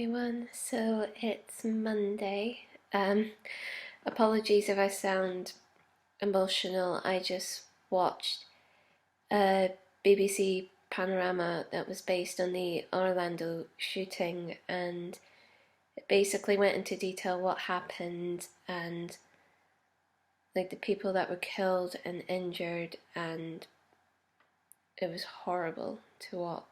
everyone. So it's Monday. Apologies if I sound emotional. I just watched a BBC panorama that was based on the Orlando shooting, and it basically went into detail what happened and like the people that were killed and injured, and it was horrible to watch.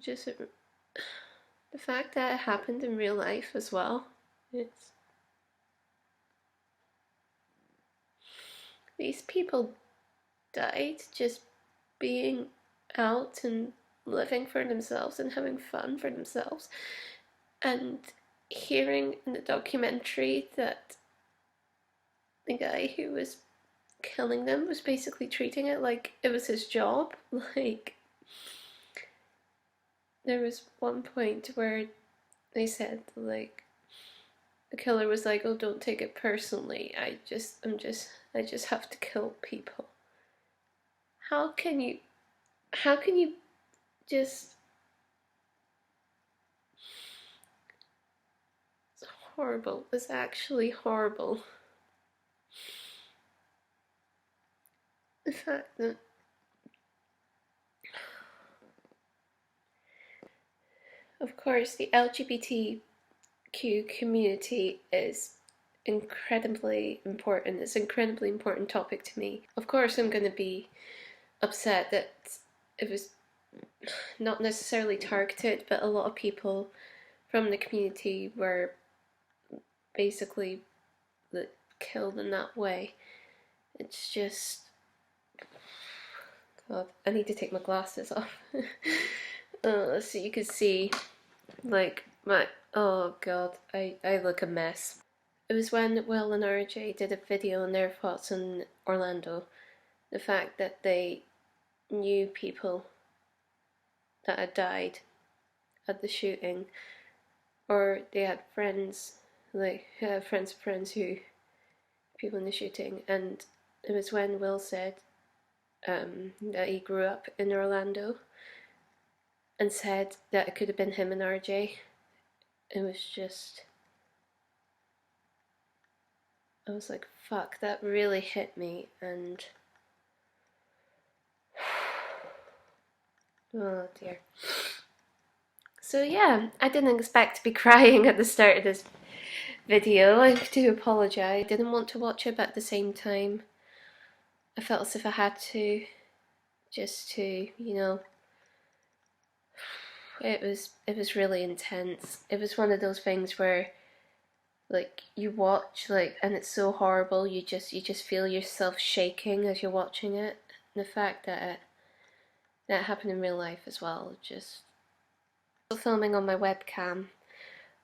Just the fact that it happened in real life as well. It's These people died just being out and living for themselves and having fun for themselves. And hearing in the documentary that the guy who was killing them was basically treating it like it was his job. Like, there was one point where they said, like, the killer was like, "Oh, don't take it personally. I just have to kill people." How can you just, it's horrible. It's actually horrible. The fact that of course the LGBTQ community is incredibly important. It's an incredibly important topic to me. Of course I'm going to be upset that it was not necessarily targeted, but a lot of people from the community were basically killed in that way. It's just, God, I need to take my glasses off. So you can see, like, oh God, I look a mess. It was when Will and RJ did a video on their thoughts on Orlando. The fact that they knew people that had died at the shooting, or they had friends, like friends of friends who, people in the shooting, and it was when Will said that he grew up in Orlando and said that it could have been him and RJ. It was just, I was like, fuck, that really hit me. And oh dear. So yeah, I didn't expect to be crying at the start of this video. I do apologise. I didn't want to watch it, but at the same time I felt as if I had to, just to, it was really intense. It was one of those things where, like, you watch, like, and it's so horrible, you just feel yourself shaking as you're watching it. And the fact that that happened in real life as well, just filming on my webcam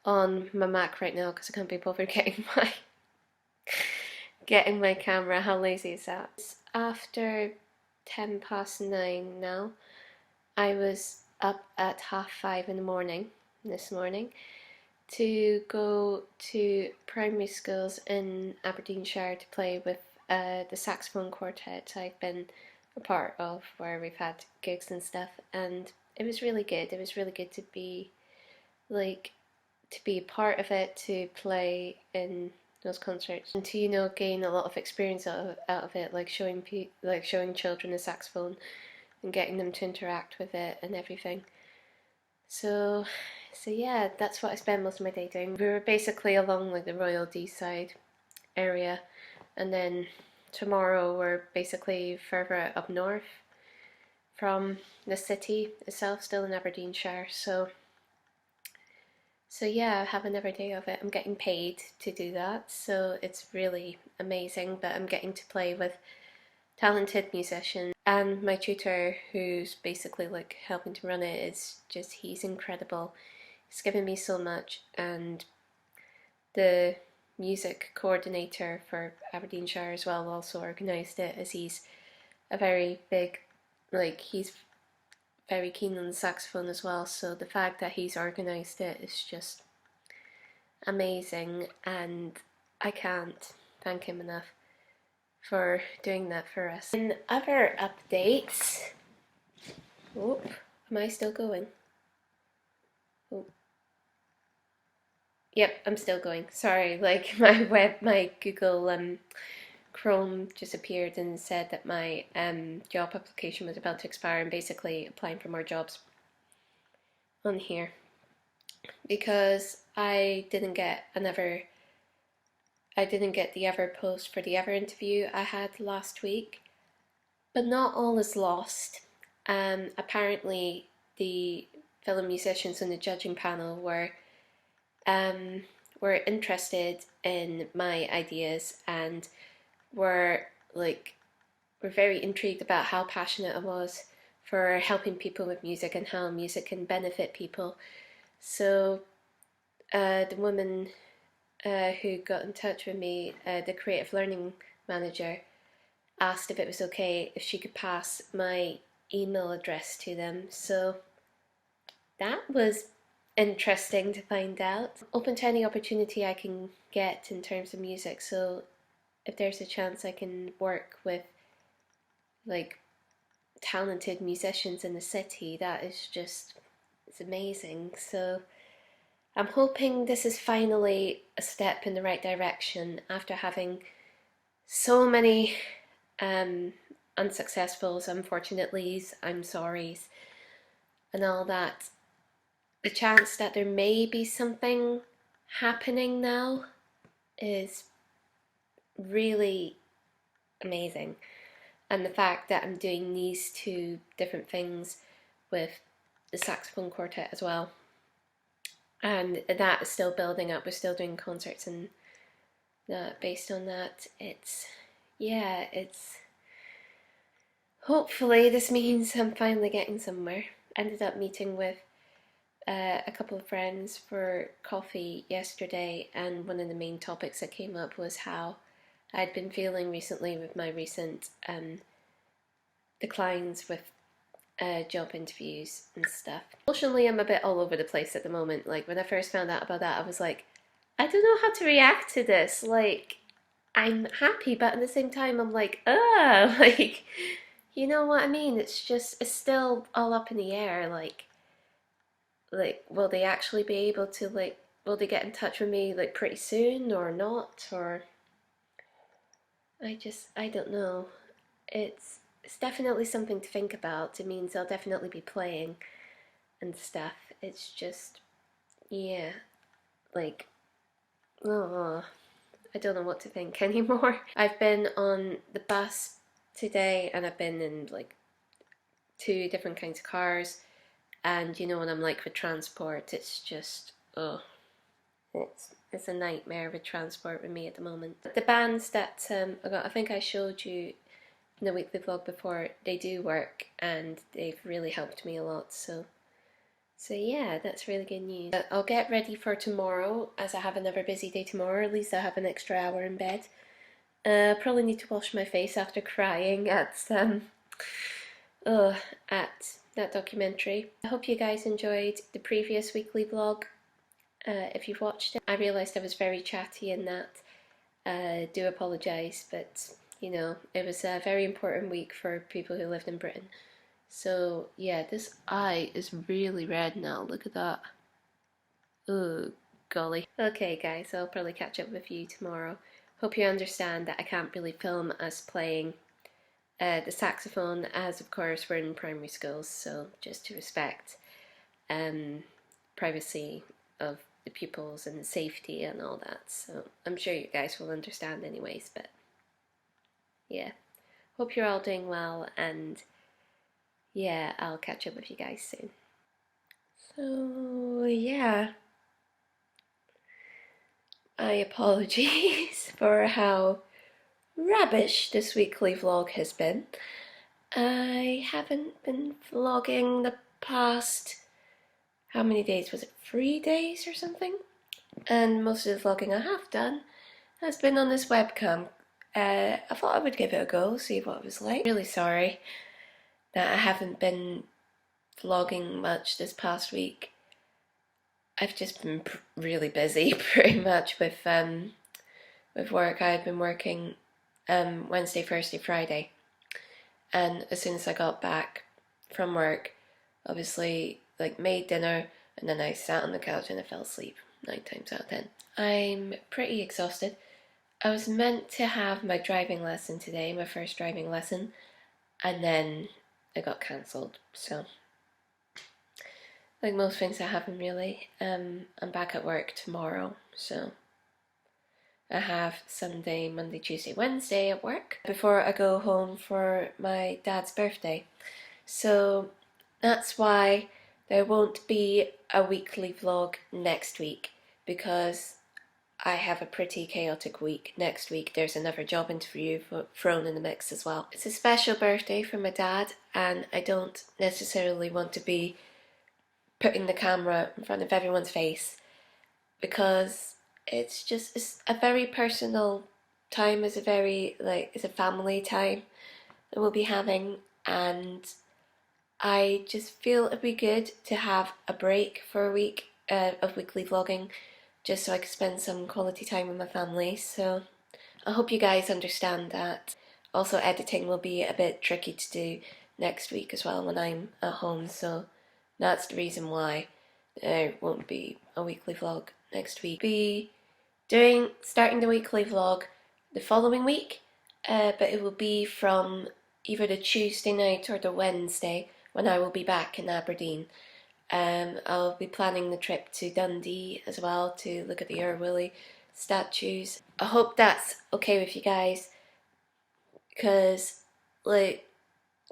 on my Mac right now because I can't be bothered getting my camera. How lazy is that? It's after 9:10 now. I was up at 5:30 in the morning this morning to go to primary schools in Aberdeenshire to play with the Saxophone quartet I've been a part of, where we've had gigs and stuff, and it was really good. It was really good to be, like, to be a part of it, to play in those concerts, and to, gain a lot of experience out of it, like showing children the saxophone and getting them to interact with it and everything. So yeah, that's what I spend most of my day doing. We were basically along, like, the Royal Deeside area, and then tomorrow we're basically further up north from the city itself, still in Aberdeenshire. So yeah, I have another day of it. I'm getting paid to do that, so it's really amazing. But I'm getting to play with talented musicians, and my tutor, who's basically, like, helping to run it, is just, he's incredible. He's given me so much. And the music coordinator for Aberdeenshire as well also organised it, as he's a very big, like, he's very keen on the saxophone as well, so the fact that he's organised it is just amazing, and I can't thank him enough for doing that for us. In other updates, am I still going? Yep, I'm still going. Sorry, like my Google Chrome just appeared and said that my job application was about to expire, and basically applying for more jobs on here because I didn't get the ever post for the ever interview I had last week. But not all is lost. Apparently the fellow musicians on the judging panel were interested in my ideas and were very intrigued about how passionate I was for helping people with music and how music can benefit people. So the woman who got in touch with me, the creative learning manager, asked if it was okay if she could pass my email address to them. So that was interesting to find out. Open to any opportunity I can get in terms of music, so if there's a chance I can work with like talented musicians in the city, that is just, it's amazing. So I'm hoping this is finally a step in the right direction after having so many unsuccessfuls, unfortunatelys, I'm sorries, and all that. The chance that there may be something happening now is really amazing. And the fact that I'm doing these two different things with the saxophone quartet as well, and that is still building up. We're still doing concerts and based on that. It's hopefully this means I'm finally getting somewhere. Ended up meeting with a couple of friends for coffee yesterday, and one of the main topics that came up was how I'd been feeling recently with my recent declines with job interviews and stuff. Emotionally, I'm a bit all over the place at the moment. Like, when I first found out about that, I was like, I don't know how to react to this. Like, I'm happy, but at the same time, I'm like, like, you know what I mean? It's still all up in the air. Like, will they actually be able to, like, will they get in touch with me, like, pretty soon or not? Or, I don't know. It's definitely something to think about. It means I'll definitely be playing and stuff. It's just, yeah, like, oh, I don't know what to think anymore. I've been on the bus today, and I've been in like 2 different kinds of cars, and you know what I'm like with transport. It's just, it's a nightmare with transport with me at the moment. The bands that I got, I think I showed you in the weekly vlog before, they do work and they've really helped me a lot. So yeah, that's really good news. I'll get ready for tomorrow, as I have another busy day tomorrow. At least I have an extra hour in bed. Probably need to wash my face after crying at that documentary. I hope you guys enjoyed the previous weekly vlog. If you've watched it, I realised I was very chatty in that. Do apologise, but you know, it was a very important week for people who lived in Britain. So yeah, this eye is really red now. Look at that. Oh, golly. Okay guys, I'll probably catch up with you tomorrow. Hope you understand that I can't really film us playing the saxophone, as of course we're in primary schools, so just to respect privacy of the pupils and safety and all that. So I'm sure you guys will understand anyways, but yeah. Hope you're all doing well, and yeah, I'll catch up with you guys soon. So yeah, I apologize for how rubbish this weekly vlog has been. I haven't been vlogging the past, how many days was it, 3 days or something? And most of the vlogging I have done has been on this webcam. I thought I would give it a go, see what it was like. Really sorry that I haven't been vlogging much this past week. I've just been really busy pretty much with work. I've been working Wednesday, Thursday, Friday. And as soon as I got back from work, obviously like made dinner, and then I sat on the couch and I fell asleep 9 times out of 10. I'm pretty exhausted. I was meant to have my driving lesson today, my first driving lesson, and then it got cancelled. So, like most things that happen really, I'm back at work tomorrow, so I have Sunday, Monday, Tuesday, Wednesday at work before I go home for my dad's birthday. So that's why there won't be a weekly vlog next week, because I have a pretty chaotic week. Next week there's another job interview thrown in the mix as well. It's a special birthday for my dad, and I don't necessarily want to be putting the camera in front of everyone's face, because it's a very personal time. It's a family time that we'll be having, and I just feel it'd be good to have a break for a week of weekly vlogging, just so I can spend some quality time with my family. So I hope you guys understand that. Also, editing will be a bit tricky to do next week as well when I'm at home, so that's the reason why there won't be a weekly vlog next week. Be starting the weekly vlog the following week, but it will be from either the Tuesday night or the Wednesday when I will be back in Aberdeen. I'll be planning the trip to Dundee as well to look at the Willie statues. I hope that's okay with you guys, because like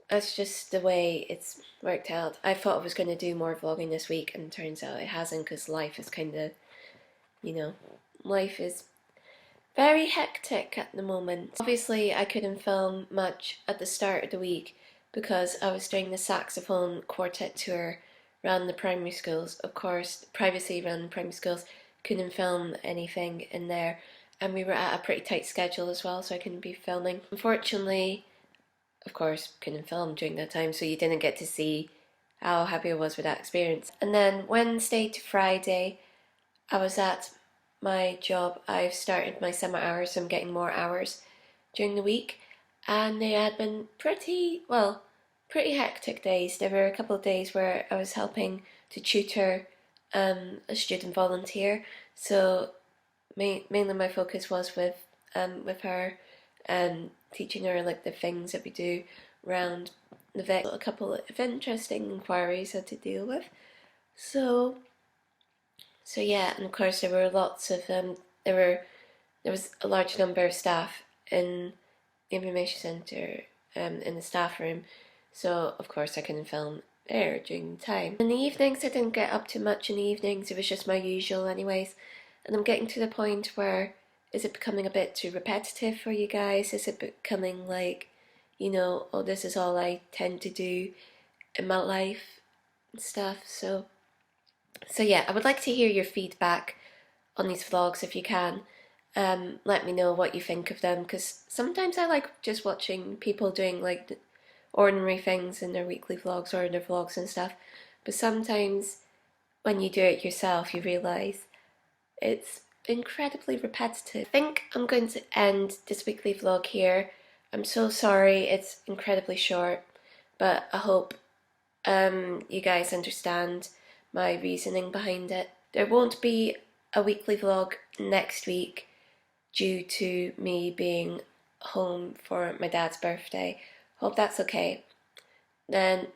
that's just the way it's worked out. I thought I was going to do more vlogging this week, and turns out it hasn't, because life is kind of, life is very hectic at the moment. Obviously I couldn't film much at the start of the week because I was doing the saxophone quartet tour around the primary schools. Of course, privacy around the primary schools, couldn't film anything in there, and we were at a pretty tight schedule as well, so I couldn't be filming. Unfortunately, of course, couldn't film during that time, so you didn't get to see how happy I was with that experience. And then Wednesday to Friday, I was at my job. I've started my summer hours, so I'm getting more hours during the week, and they had been pretty hectic days. There were a couple of days where I was helping to tutor a student volunteer, so mainly my focus was with her, teaching her like the things that we do around the vet. A couple of interesting inquiries I had to deal with. So yeah, and of course there were lots of there was a large number of staff in the information centre, in the staff room, so of course I couldn't film there during the time. In the evenings I didn't get up too much. In the evenings it was just my usual anyways, and I'm getting to the point where, is it becoming a bit too repetitive for you guys? Is it becoming like, oh, this is all I tend to do in my life and stuff? So yeah, I would like to hear your feedback on these vlogs if you can. Let me know what you think of them, because sometimes I like just watching people doing like ordinary things in their weekly vlogs or in their vlogs and stuff, but sometimes when you do it yourself you realise it's incredibly repetitive. I think I'm going to end this weekly vlog here. I'm so sorry it's incredibly short, but I hope you guys understand my reasoning behind it. There won't be a weekly vlog next week due to me being home for my dad's birthday. Hope that's okay. Then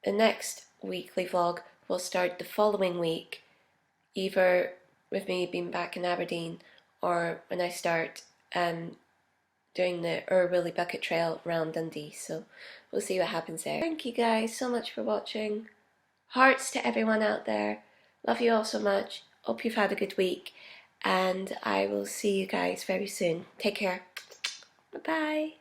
the next weekly vlog will start the following week, either with me being back in Aberdeen or when I start doing the Willie Bucket Trail around Dundee. So we'll see what happens there. Thank you guys so much for watching. Hearts to everyone out there. Love you all so much. Hope you've had a good week, and I will see you guys very soon. Take care. Bye bye.